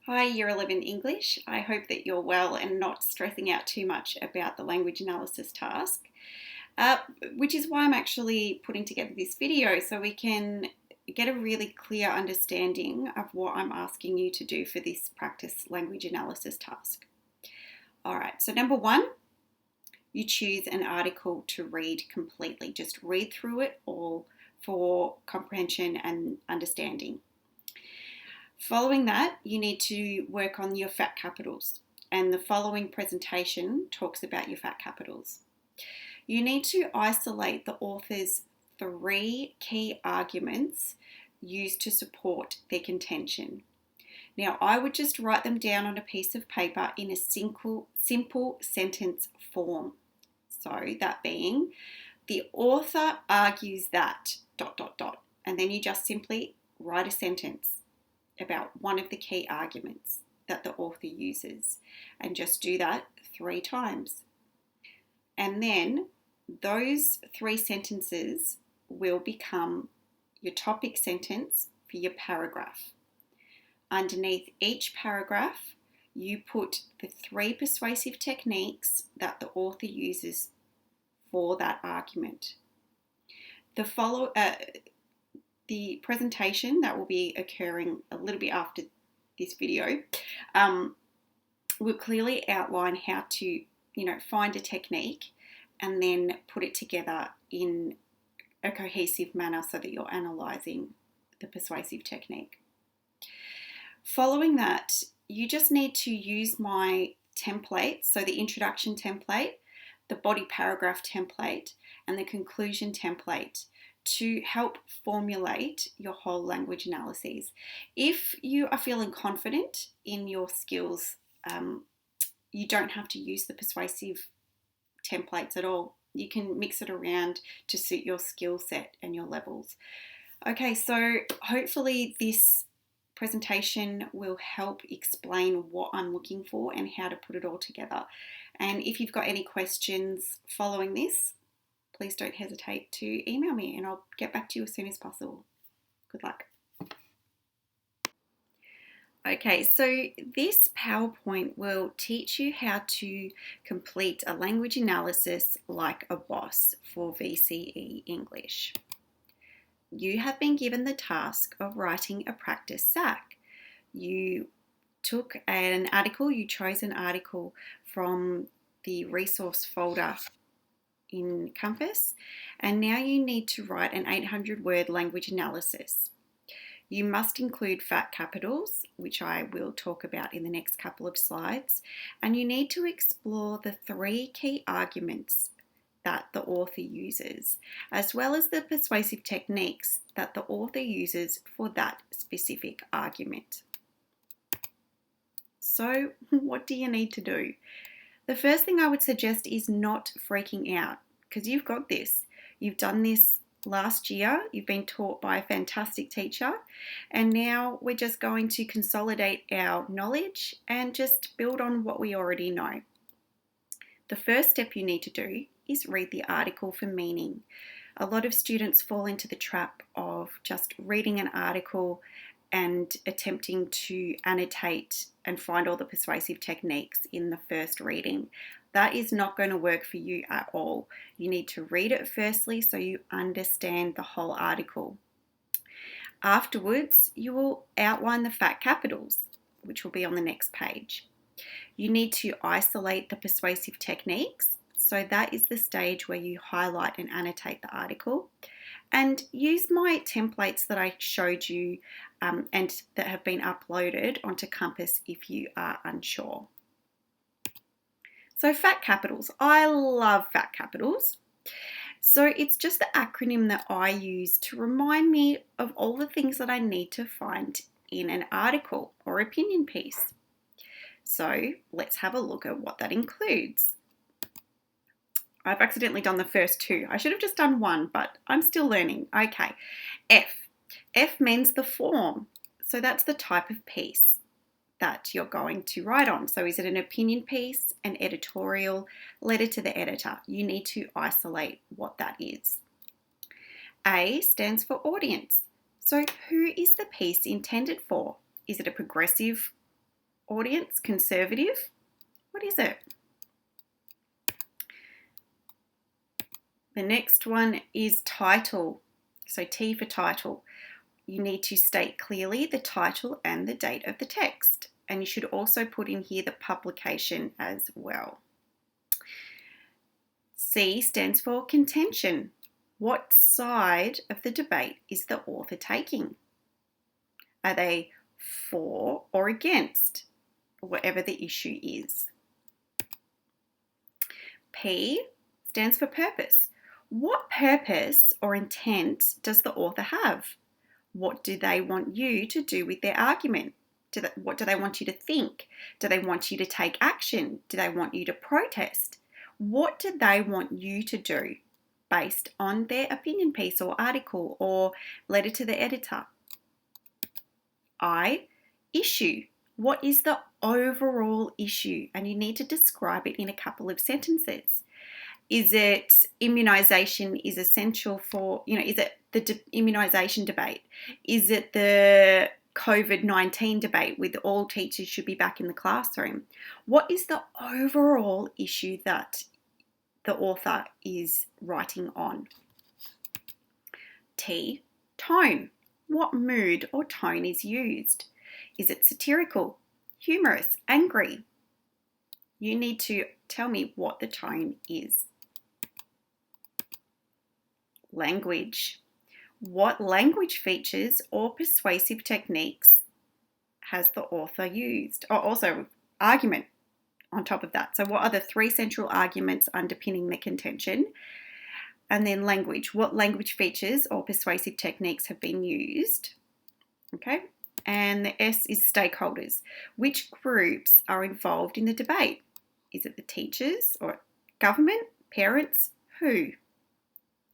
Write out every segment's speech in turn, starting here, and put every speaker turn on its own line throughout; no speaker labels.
Hi, Year 11 English. I hope that you're well and not stressing out too much about the language analysis task, uh, which is why I'm actually putting together this video so we can get a really clear understanding of what I'm asking you to do for this practice language analysis task. All right, so number one, you choose an article to read completely. Just read through it all for comprehension and understanding. Following that, you need to work on your fat capitals, and the following presentation talks about your fat capitals. You need to isolate the author's three key arguments used to support their contention. Now, I would just write them down on a piece of paper in a simple sentence form. So, that being, the author argues that, and then you just simply write a sentence about one of the key arguments that the author uses, and just do that 3 times. And then those 3 sentences will become your topic sentence for your paragraph. Underneath each paragraph, you put the 3 persuasive techniques that the author uses for that argument. The presentation that will be occurring a little bit after this video will clearly outline how to, find a technique and then put it together in a cohesive manner so that you're analysing the persuasive technique. Following that, you just need to use my templates, so the introduction template, the body paragraph template, and the conclusion template to help formulate your whole language analyses. If you are feeling confident in your skills, you don't have to use the persuasive templates at all. You can mix it around to suit your skill set and your levels. Okay, so hopefully this presentation will help explain what I'm looking for and how to put it all together. And if you've got any questions following this, please don't hesitate to email me and I'll get back to you as soon as possible. Good luck. Okay, so this PowerPoint will teach you how to complete a language analysis like a boss for VCE English. You have been given the task of writing a practice SAC. You took an article, you chose an article from the resource folder in Compass, and now you need to write an 800-word language analysis. You must include fat capitals, which I will talk about in the next couple of slides, and you need to explore the 3 key arguments that the author uses, as well as the persuasive techniques that the author uses for that specific argument. So, what do you need to do? The first thing I would suggest is not freaking out, because you've got this. You've done this last year, you've been taught by a fantastic teacher, and now we're just going to consolidate our knowledge and just build on what we already know. The first step you need to do is read the article for meaning. A lot of students fall into the trap of just reading an article and attempting to annotate and find all the persuasive techniques in the first reading. That is not going to work for you at all. You need to read it firstly so you understand the whole article. Afterwards, you will outline the fat capitals, which will be on the next page. You need to isolate the persuasive techniques. So that is the stage where you highlight and annotate the article. And use my templates that I showed you and that have been uploaded onto Compass if you are unsure. So fat capitals. I love fat capitals. So it's just the acronym that I use to remind me of all the things that I need to find in an article or opinion piece. So let's have a look at what that includes. I've accidentally done the first 2. I should have just done 1, but I'm still learning. Okay, F. F means the form. So that's the type of piece that you're going to write on. So is it an opinion piece, an editorial, letter to the editor? You need to isolate what that is. A stands for audience. So who is the piece intended for? Is it a progressive audience, conservative. What is it? The next one is title. So T for title. You need to state clearly the title and the date of the text. And you should also put in here the publication as well. C stands for contention. What side of the debate is the author taking? Are they for or against whatever the issue is? P stands for purpose. What purpose or intent does the author have? What do they want you to do with their argument? What do they want you to think? Do they want you to take action? Do they want you to protest? What do they want you to do based on their opinion piece or article or letter to the editor? I, issue. What is the overall issue? And you need to describe it in a couple of sentences. Is it immunisation is essential for, is it the immunisation debate? Is it the COVID-19 debate with all teachers should be back in the classroom? What is the overall issue that the author is writing on? T, tone. What mood or tone is used? Is it satirical, humorous, angry? You need to tell me what the tone is. Language. What language features or persuasive techniques has the author used? Or also argument on top of that. So what are the three central arguments underpinning the contention? And then language. What language features or persuasive techniques have been used? Okay. And the S is stakeholders. Which groups are involved in the debate? Is it the teachers or government, parents, who?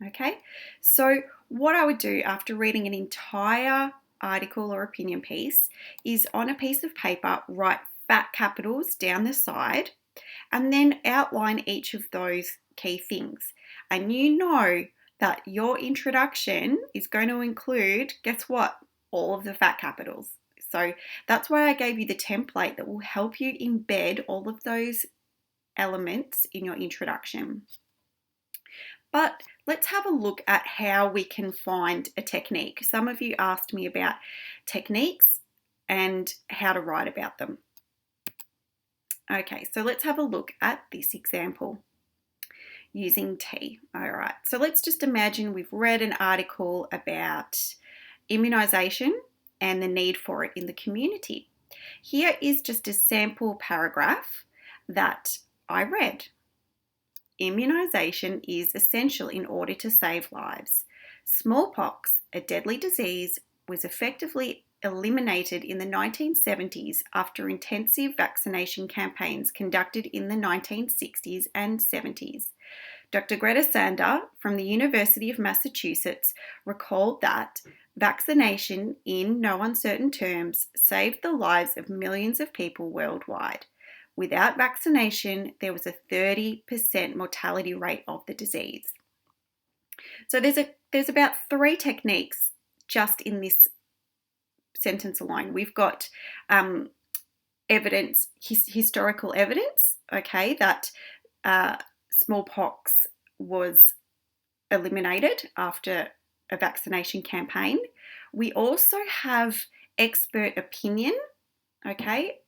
Okay, so what I would do after reading an entire article or opinion piece is on a piece of paper, write fat capitals down the side and then outline each of those key things. And you know that your introduction is going to include, guess what? All of the fat capitals. So that's why I gave you the template that will help you embed all of those elements in your introduction. But let's have a look at how we can find a technique. Some of you asked me about techniques and how to write about them. Okay, so let's have a look at this example using T. All right, so let's just imagine we've read an article about immunisation and the need for it in the community. Here is just a sample paragraph that I read. Immunisation is essential in order to save lives. Smallpox, a deadly disease, was effectively eliminated in the 1970s after intensive vaccination campaigns conducted in the 1960s and 70s. Dr. Greta Sander from the University of Massachusetts recalled that vaccination, in no uncertain terms, saved the lives of millions of people worldwide. Without vaccination, there was a 30% mortality rate of the disease. So there's about three techniques just in this sentence alone. We've got evidence, historical evidence, okay, that smallpox was eliminated after a vaccination campaign. We also have expert opinion, okay,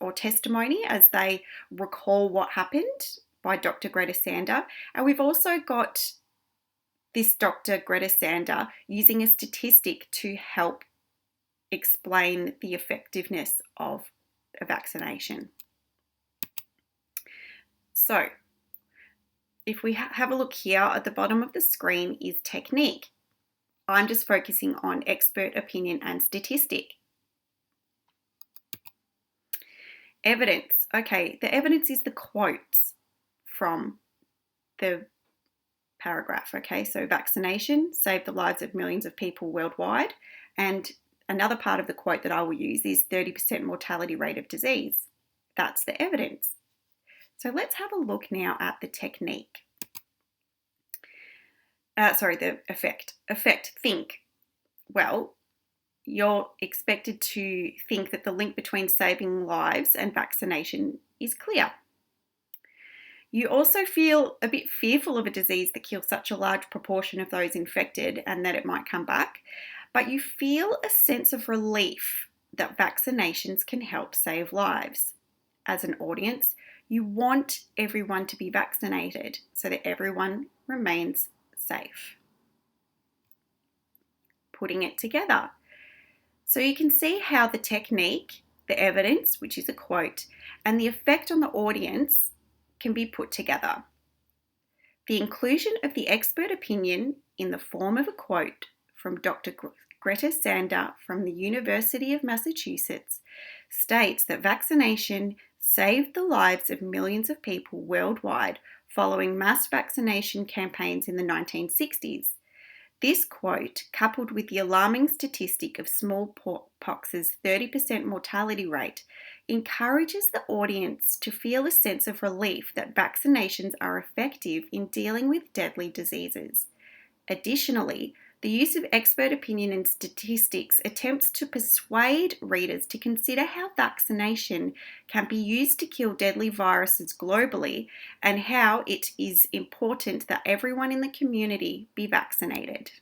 or testimony as they recall what happened by Dr. Greta Sander. And we've also got this Dr. Greta Sander using a statistic to help explain the effectiveness of a vaccination. So if we have a look here at the bottom of the screen is technique. I'm just focusing on expert opinion and statistic. Evidence. Okay, the evidence is the quotes from the paragraph. Okay, so vaccination saved the lives of millions of people worldwide. And another part of the quote that I will use is 30% mortality rate of disease. That's the evidence. So let's have a look now at the technique. The effect. Think. Well, you're expected to think that the link between saving lives and vaccination is clear. You also feel a bit fearful of a disease that kills such a large proportion of those infected and that it might come back, but you feel a sense of relief that vaccinations can help save lives. As an audience, you want everyone to be vaccinated so that everyone remains safe. Putting it together. So you can see how the technique, the evidence, which is a quote, and the effect on the audience can be put together. The inclusion of the expert opinion in the form of a quote from Dr. Greta Sander from the University of Massachusetts states that vaccination saved the lives of millions of people worldwide following mass vaccination campaigns in the 1960s. This quote, coupled with the alarming statistic of smallpox's 30% mortality rate, encourages the audience to feel a sense of relief that vaccinations are effective in dealing with deadly diseases. Additionally, the use of expert opinion and statistics attempts to persuade readers to consider how vaccination can be used to kill deadly viruses globally and how it is important that everyone in the community be vaccinated.